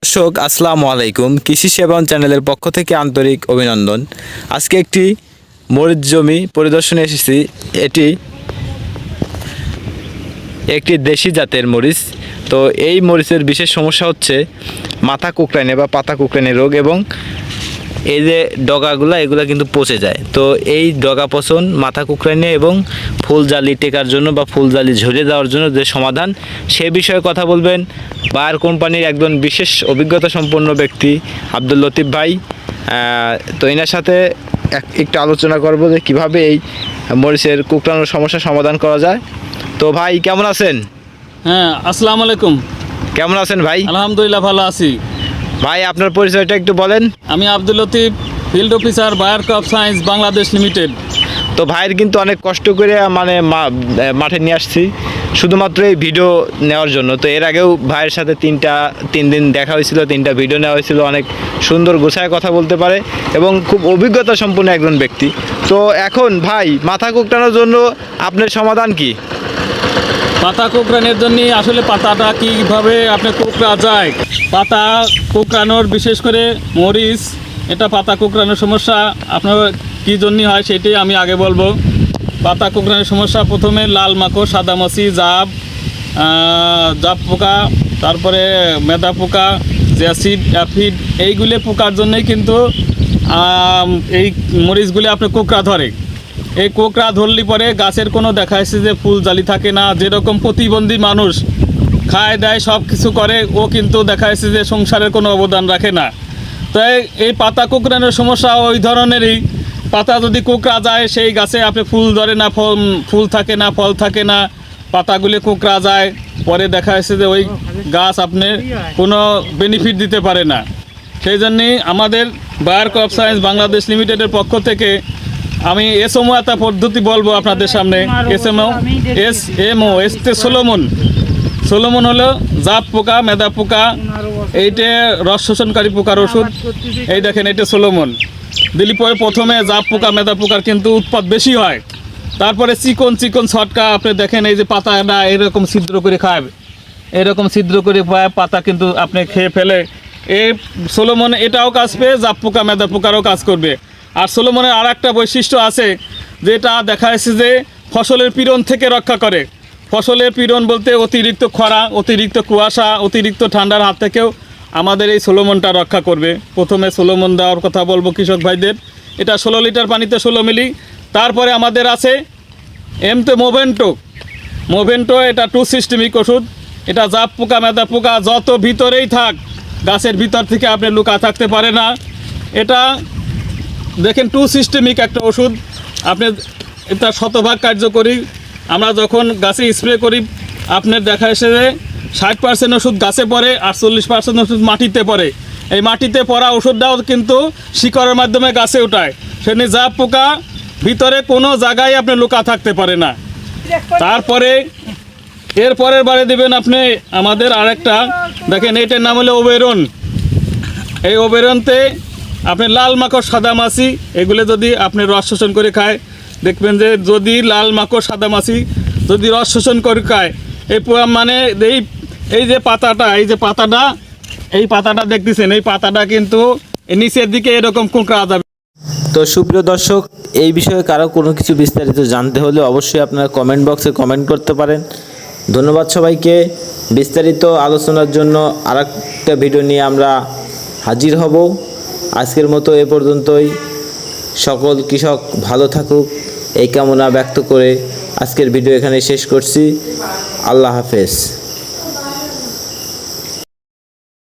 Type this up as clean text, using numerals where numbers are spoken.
দর্শক আসসালামু আলাইকুম, কৃষি সেবন চ্যানেলের পক্ষ থেকে আন্তরিক অভিনন্দন। আজকে একটি মরিচ জমি পরিদর্শনে এসেছি। এটি একটি দেশি জাতের মরিচ। তো এই মরিচের বিশেষ সমস্যা হচ্ছে মাথা কুঁকড়ানি বা পাতা কুঁকড়ানি রোগ, এবং এই যে ডগাগুলো এগুলো কিন্তু পচে যায়। তো এই ডগা পচন, মাথা কুঁকড়ানি এবং ফুল জালি টেকার জন্য বা ফুল জালি ঝরে যাওয়ার জন্য যে সমাধান, সে বিষয়ে কথা বলবেন বায়ার কোম্পানির একজন বিশেষ অভিজ্ঞতা সম্পন্ন ব্যক্তি আব্দুল লতিফ ভাই। তো এনার সাথে একটু আলোচনা করব যে কীভাবে এই মরিচের কুঁকড়ানোর সমস্যার সমাধান করা যায়। তো ভাই কেমন আছেন? হ্যাঁ, আসসালামু আলাইকুম। কেমন আছেন ভাই? আলহামদুলিল্লাহ, ভালো আছি। ভাই আপনার পরিচয়টা একটু বলেন। আমি Abdul Latif, field officer, buyer crop science Bangladesh limited. তো ভাইয়ের কিন্তু অনেক কষ্ট করে মাঠে নিয়ে আসছি শুধুমাত্র এই ভিডিও নেওয়ার জন্য। তো এর আগেও ভাইয়ের সাথে তিন দিন দেখা হয়েছিল, 3টা ভিডিও নেওয়া হয়েছিল। অনেক সুন্দর গোছায় কথা বলতে পারে এবং খুব অভিজ্ঞতা সম্পন্ন একজন ব্যক্তি। তো এখন ভাই মাথা কুঁকড়ানোর জন্য আপনার সমাধান কি? পাতা কোঁকড়ানোর জন্য আসলে পাতাটা কীভাবে আপনি কোঁকড়া যায়, পাতা কোঁকড়ানোর বিশেষ করে মরিচ, এটা পাতা কোঁকড়ানোর সমস্যা আপনার কী জন্য হয় সেটাই আমি আগে বলবো। পাতা কোঁকড়ানোর সমস্যা প্রথমে লাল মাকড়, সাদামাছি, জাপ পোকা, তারপরে মেদা পোকা, জ্যাসিড, অ্যাফিড, এইগুলো পোকার জন্যই কিন্তু এই মরিচগুলি আপনার কোঁকড়া ধরে। এই কোঁকড়া ধরলে পরে গাছের কোনো দেখা যাচ্ছে যে ফুল জালি থাকে না। যেরকম প্রতিবন্ধী মানুষ খায় দেয় সব কিছু করে, ও কিন্তু দেখা যাচ্ছে যে সংসারের কোনো অবদান রাখে না। তো এই পাতা কোঁকড়ানোর সমস্যা ওই ধরনেরই। পাতা যদি কোঁকড়া যায় সেই গাছে আপনি ফুল ধরে না, ফুল থাকে না, ফল থাকে না, পাতাগুলি কোঁকড়া যায়, পরে দেখা যাচ্ছে যে ওই গাছ আপনি কোনো বেনিফিট দিতে পারে না। সেই জন্যেই আমাদের বায়ার ক্রপ সায়েন্স বাংলাদেশ লিমিটেডের পক্ষ থেকে আমি এসএমও একটা পদ্ধতি বলবো আপনাদের সামনে। এসএমও সোলোমন হলো জাপ পোকা, মেদা পোকা, এইটা রস শোষণকারী পোকার ওষুধ। এই দেখেন, এটা সোলোমন দিলি পরে প্রথমে জাপ পোকা, মেদা পোকার কিন্তু উৎপাদ বেশি হয়। তারপরে চিকন চিকন ছটকা আপনি দেখেন, এই যে পাতাটা এরকম ছিদ্র করে খায়, এরকম ছিদ্র করে পাতা কিন্তু আপনি খেয়ে ফেলে। এই সোলোমন এটাও কাজ পেয়ে জাপ পোকা, মেদা পোকারও কাজ করবে। আর সোলোমনের আর একটা বৈশিষ্ট্য আছে, যেটা দেখা যাচ্ছে যে ফসলের পীড়ন থেকে রক্ষা করে। ফসলের পীড়ন বলতে অতিরিক্ত খরা, অতিরিক্ত কুয়াশা, অতিরিক্ত ঠান্ডার হাত থেকেও আমাদের এই সোলোমনটা রক্ষা করবে। প্রথমে সোলোমন দেওয়ার কথা বলবো কৃষক ভাইদের। এটা 16 লিটার পানিতে 16 মিলি। তারপরে আমাদের আছে মোভেন্টো, এটা 2 সিস্টেমিক ওষুধ। এটা জাপ পোকা, মেদা পোকা যত ভিতরেই থাক, গাছের ভিতর থেকে আপনি লুকা থাকতে পারে না। এটা দেখেন 2 সিস্টেমিক একটা ওষুধ। আপনি এটা শতভাগ কার্যকরী। আমরা যখন গাছে স্প্রে করি, আপনার দেখা এসে যে 60% ওষুধ গাছে পড়ে আর 40% ওষুধ মাটিতে পড়ে। এই মাটিতে পড়া ওষুধটাও কিন্তু শিকড়ের মাধ্যমে গাছে ওঠায়। সেখানে জাপ পোকা ভিতরে কোনো জায়গায় আপনি লুকা থাকতে পারে না। তারপরে এর পরের বারে দেবেন আপনি আমাদের আরেকটা, দেখেন এটার নাম হলো ওবেরন। এই ওবেরনতে আপনি লাল মাকড়, সাদামাছি, এগুলো যদি আপনি রস শোষণ করে খায়, দেখবেন যে যদি লাল মাকড়, সাদামাছি যদি রস শোষণ করে খায়, এই মানে এই যে পাতাটা দেখতেছেন, এই পাতাটা কিন্তু নিচের দিকে এরকম কোঁকড়া যাবে। তো সুপ্রিয় দর্শক, এই বিষয়ে কারো কোনো কিছু বিস্তারিত জানতে হলে অবশ্যই আপনারা কমেন্ট বক্সে কমেন্ট করতে পারেন। ধন্যবাদ সবাইকে। বিস্তারিত আলোচনার জন্য আরেকটা ভিডিও নিয়ে আমরা হাজির হব। আজকের মতো এ পর্যন্তই। সকল কৃষক ভালো থাকুক এই কামনা ব্যক্ত করে আজকের ভিডিও এখানে শেষ করছি। আল্লাহ হাফেজ।